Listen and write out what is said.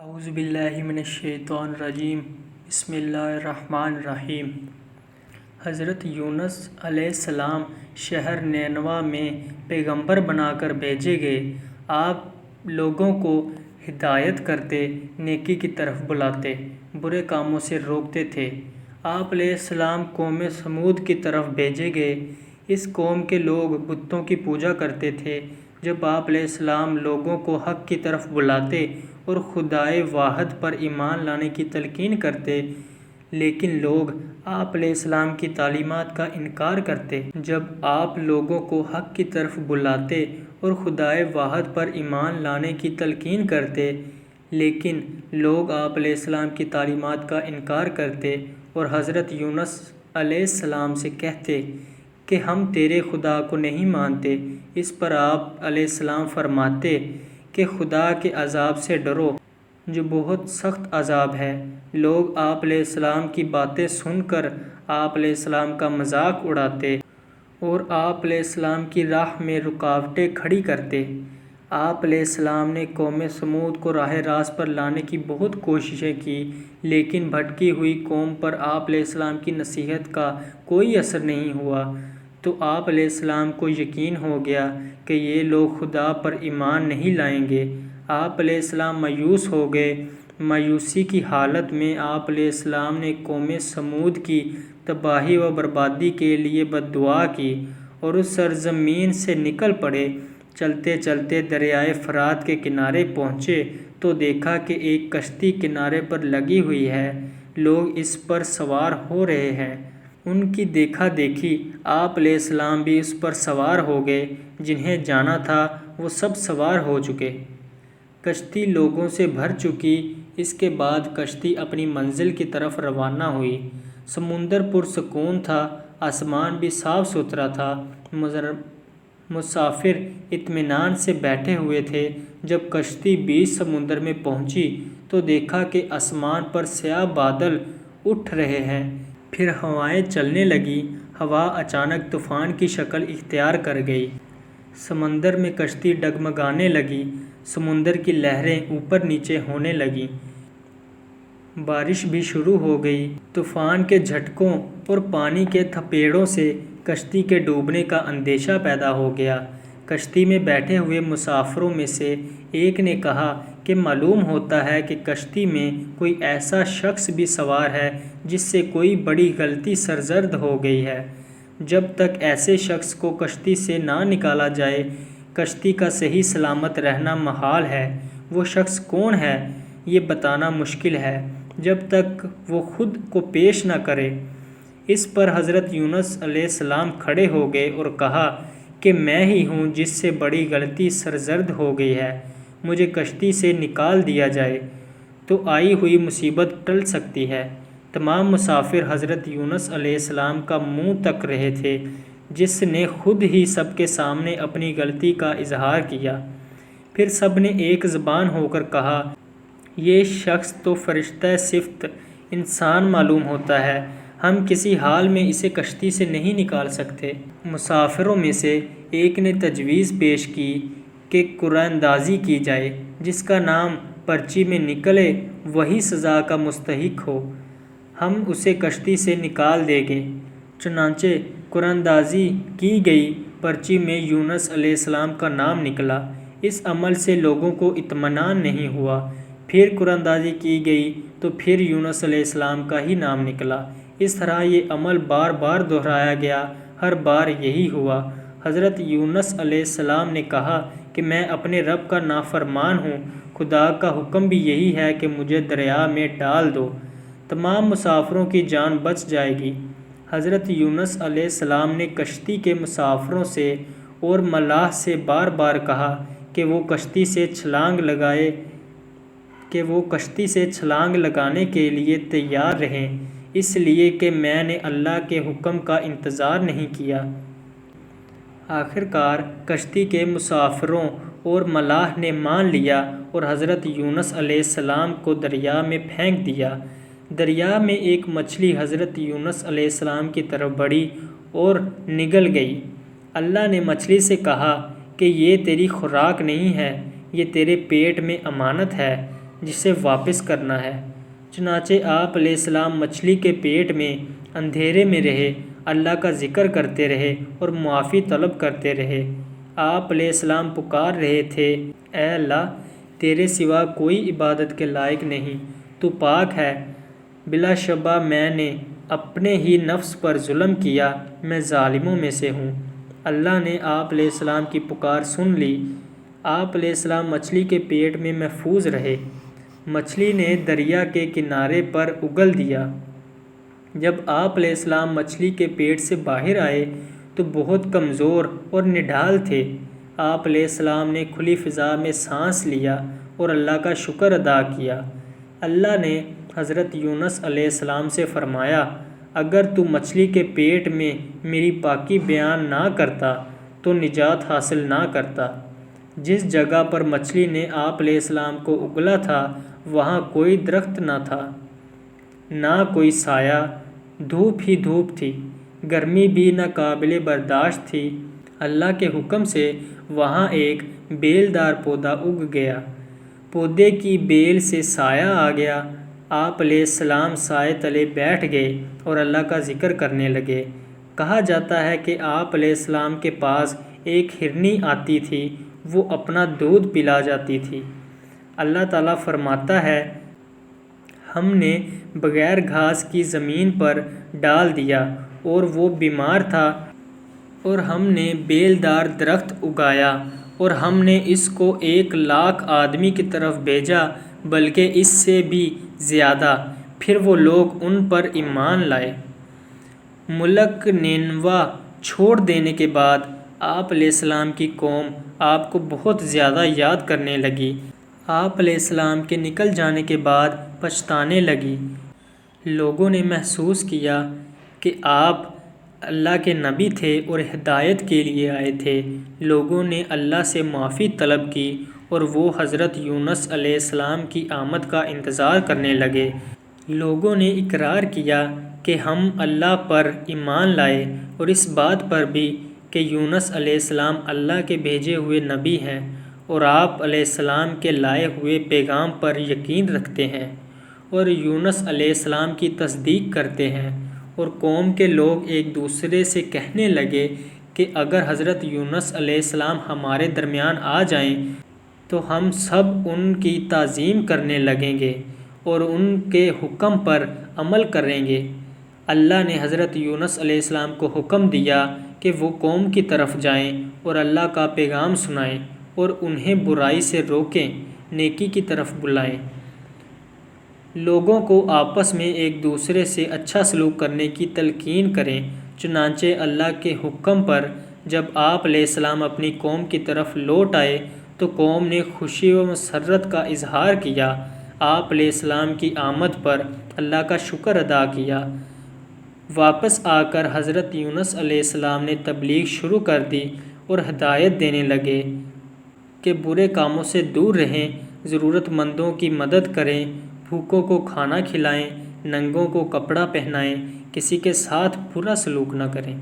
اعوذ باللہ من الشیطان الرجیم بسم اللہ الرحمن الرحیم۔ حضرت یونس علیہ السلام شہر نینوا میں پیغمبر بنا کر بھیجے گئے۔ آپ لوگوں کو ہدایت کرتے، نیکی کی طرف بلاتے، برے کاموں سے روکتے تھے۔ آپ علیہ السلام قوم سمود کی طرف بھیجے گئے۔ اس قوم کے لوگ بتوں کی پوجا کرتے تھے۔ جب آپ علیہ السلام لوگوں کو حق کی طرف بلاتے اور خدائے واحد پر ایمان لانے کی تلقین کرتے، لیکن لوگ آپ علیہ السلام کی تعلیمات کا انکار کرتے۔ جب آپ لوگوں کو حق کی طرف بلاتے اور خدائے واحد پر ایمان لانے کی تلقین کرتے، لیکن لوگ آپ علیہ السلام کی تعلیمات کا انکار کرتے اور حضرت یونس علیہ السلام سے کہتے کہ ہم تیرے خدا کو نہیں مانتے، اس پر آپ علیہ السلام فرماتے کہ خدا کے عذاب سے ڈرو جو بہت سخت عذاب ہے۔ لوگ آپ علیہ السلام کی باتیں سن کر آپ علیہ السلام کا مذاق اڑاتے اور آپ علیہ السلام کی راہ میں رکاوٹیں کھڑی کرتے۔ آپ علیہ السلام نے قوم سمود کو راہ راست پر لانے کی بہت کوششیں کی، لیکن بھٹکی ہوئی قوم پر آپ علیہ السلام کی نصیحت کا کوئی اثر نہیں ہوا۔ تو آپ علیہ السلام کو یقین ہو گیا کہ یہ لوگ خدا پر ایمان نہیں لائیں گے۔ آپ علیہ السلام مایوس ہو گئے۔ مایوسی کی حالت میں آپ علیہ السلام نے قوم سمود کی تباہی و بربادی کے لیے بد دعا کی اور اس سرزمین سے نکل پڑے۔ چلتے چلتے دریائے فرات کے کنارے پہنچے تو دیکھا کہ ایک کشتی کنارے پر لگی ہوئی ہے، لوگ اس پر سوار ہو رہے ہیں۔ ان کی دیکھا دیکھی آپ علیہ السلام بھی اس پر سوار ہو گئے۔ جنہیں جانا تھا وہ سب سوار ہو چکے۔ کشتی لوگوں سے بھر چکی۔ اس کے بعد کشتی اپنی منزل کی طرف روانہ ہوئی۔ سمندر پرسکون تھا، آسمان بھی صاف ستھرا تھا۔ مسافر اطمینان سے بیٹھے ہوئے تھے۔ جب کشتی بیچ سمندر میں پہنچی تو دیکھا کہ آسمان پر سیاہ بادل اٹھ رہے ہیں۔ پھر ہوائیں چلنے لگیں۔ ہوا اچانک طوفان کی شکل اختیار کر گئی۔ سمندر میں کشتی ڈگمگانے لگی۔ سمندر کی لہریں اوپر نیچے ہونے لگیں۔ بارش بھی شروع ہو گئی۔ طوفان کے جھٹکوں اور پانی کے تھپیڑوں سے کشتی کے ڈوبنے کا اندیشہ پیدا ہو گیا۔ کشتی میں بیٹھے ہوئے مسافروں میں سے ایک نے کہا کہ معلوم ہوتا ہے کہ کشتی میں کوئی ایسا شخص بھی سوار ہے جس سے کوئی بڑی غلطی سرزد ہو گئی ہے۔ جب تک ایسے شخص کو کشتی سے نہ نکالا جائے، کشتی کا صحیح سلامت رہنا محال ہے۔ وہ شخص کون ہے یہ بتانا مشکل ہے جب تک وہ خود کو پیش نہ کرے۔ اس پر حضرت یونس علیہ السلام کھڑے ہو گئے اور کہا کہ میں ہی ہوں جس سے بڑی غلطی سرزد ہو گئی ہے۔ مجھے کشتی سے نکال دیا جائے تو آئی ہوئی مصیبت ٹل سکتی ہے۔ تمام مسافر حضرت یونس علیہ السلام کا منہ تک رہے تھے، جس نے خود ہی سب کے سامنے اپنی غلطی کا اظہار کیا۔ پھر سب نے ایک زبان ہو کر کہا، یہ شخص تو فرشتہ صفت انسان معلوم ہوتا ہے، ہم کسی حال میں اسے کشتی سے نہیں نکال سکتے۔ مسافروں میں سے ایک نے تجویز پیش کی کہ قرعہ اندازی کی جائے، جس کا نام پرچی میں نکلے وہی سزا کا مستحق ہو، ہم اسے کشتی سے نکال دیں گے۔ چنانچہ قرعہ اندازی کی گئی۔ پرچی میں یونس علیہ السلام کا نام نکلا۔ اس عمل سے لوگوں کو اطمینان نہیں ہوا۔ پھر قرعہ اندازی کی گئی تو پھر یونس علیہ السلام کا ہی نام نکلا۔ اس طرح یہ عمل بار بار دہرایا گیا، ہر بار یہی ہوا۔ حضرت یونس علیہ السلام نے کہا کہ میں اپنے رب کا نافرمان ہوں، خدا کا حکم بھی یہی ہے کہ مجھے دریا میں ڈال دو، تمام مسافروں کی جان بچ جائے گی۔ حضرت یونس علیہ السلام نے کشتی کے مسافروں سے اور ملاح سے بار بار کہا کہ وہ کشتی سے چھلانگ لگانے کے لیے تیار رہیں، اس لیے کہ میں نے اللہ کے حکم کا انتظار نہیں کیا۔ آخر کار کشتی کے مسافروں اور ملاح نے مان لیا اور حضرت یونس علیہ السلام کو دریا میں پھینک دیا۔ دریا میں ایک مچھلی حضرت یونس علیہ السلام کی طرف بڑھی اور نگل گئی۔ اللہ نے مچھلی سے کہا کہ یہ تیری خوراک نہیں ہے، یہ تیرے پیٹ میں امانت ہے، جسے واپس کرنا ہے۔ چنانچہ آپ علیہ السلام مچھلی کے پیٹ میں اندھیرے میں رہے، اللہ کا ذکر کرتے رہے اور معافی طلب کرتے رہے۔ آپ علیہ السلام پکار رہے تھے، اے اللہ، تیرے سوا کوئی عبادت کے لائق نہیں، تو پاک ہے۔ بلا شبہ میں نے اپنے ہی نفس پر ظلم کیا، میں ظالموں میں سے ہوں۔ اللہ نے آپ علیہ السلام کی پکار سن لی۔ آپ علیہ السلام مچھلی کے پیٹ میں محفوظ رہے۔ مچھلی نے دریا کے کنارے پر اگل دیا۔ جب آپ علیہ السلام مچھلی کے پیٹ سے باہر آئے تو بہت کمزور اور نڈھال تھے۔ آپ علیہ السلام نے کھلی فضا میں سانس لیا اور اللہ کا شکر ادا کیا۔ اللہ نے حضرت یونس علیہ السلام سے فرمایا، اگر تو مچھلی کے پیٹ میں میری پاکی بیان نہ کرتا تو نجات حاصل نہ کرتا۔ جس جگہ پر مچھلی نے آپ علیہ السلام کو اگلا تھا وہاں کوئی درخت نہ تھا، نہ کوئی سایہ، دھوپ ہی دھوپ تھی، گرمی بھی نہ قابل برداشت تھی۔ اللہ کے حکم سے وہاں ایک بیل دار پودا اگ گیا، پودے کی بیل سے سایہ آ گیا۔ آپ علیہ السلام سائے تلے بیٹھ گئے اور اللہ کا ذکر کرنے لگے۔ کہا جاتا ہے کہ آپ علیہ السلام کے پاس ایک ہرنی آتی تھی، وہ اپنا دودھ پلا جاتی تھی۔ اللہ تعالیٰ فرماتا ہے، ہم نے بغیر گھاس کی زمین پر ڈال دیا اور وہ بیمار تھا، اور ہم نے بیل دار درخت اگایا اور ہم نے اس کو 1,00,000 آدمی کی طرف بھیجا، بلکہ اس سے بھی زیادہ، پھر وہ لوگ ان پر ایمان لائے۔ ملک نینوا چھوڑ دینے کے بعد آپ علیہ السلام کی قوم آپ کو بہت زیادہ یاد کرنے لگی۔ آپ علیہ السلام کے نکل جانے کے بعد پچھتانے لگی۔ لوگوں نے محسوس کیا کہ آپ اللہ کے نبی تھے اور ہدایت کے لیے آئے تھے۔ لوگوں نے اللہ سے معافی طلب کی اور وہ حضرت یونس علیہ السلام کی آمد کا انتظار کرنے لگے۔ لوگوں نے اقرار کیا کہ ہم اللہ پر ایمان لائے اور اس بات پر بھی کہ یونس علیہ السلام اللہ کے بھیجے ہوئے نبی ہیں، اور آپ علیہ السلام کے لائے ہوئے پیغام پر یقین رکھتے ہیں اور یونس علیہ السلام کی تصدیق کرتے ہیں۔ اور قوم کے لوگ ایک دوسرے سے کہنے لگے کہ اگر حضرت یونس علیہ السلام ہمارے درمیان آ جائیں تو ہم سب ان کی تعظیم کرنے لگیں گے اور ان کے حکم پر عمل کریں گے۔ اللہ نے حضرت یونس علیہ السلام کو حکم دیا کہ وہ قوم کی طرف جائیں اور اللہ کا پیغام سنائیں اور انہیں برائی سے روکیں، نیکی کی طرف بلائیں۔ لوگوں کو آپس میں ایک دوسرے سے اچھا سلوک کرنے کی تلقین کریں۔ چنانچہ اللہ کے حکم پر جب آپ علیہ السلام اپنی قوم کی طرف لوٹ آئے تو قوم نے خوشی و مسرت کا اظہار کیا۔ آپ علیہ السلام کی آمد پر اللہ کا شکر ادا کیا۔ واپس آ کر حضرت یونس علیہ السلام نے تبلیغ شروع کر دی اور ہدایت دینے لگے کہ برے کاموں سے دور رہیں، ضرورت مندوں کی مدد کریں، بھوکوں کو کھانا کھلائیں، ننگوں کو کپڑا پہنائیں، کسی کے ساتھ برا سلوک نہ کریں۔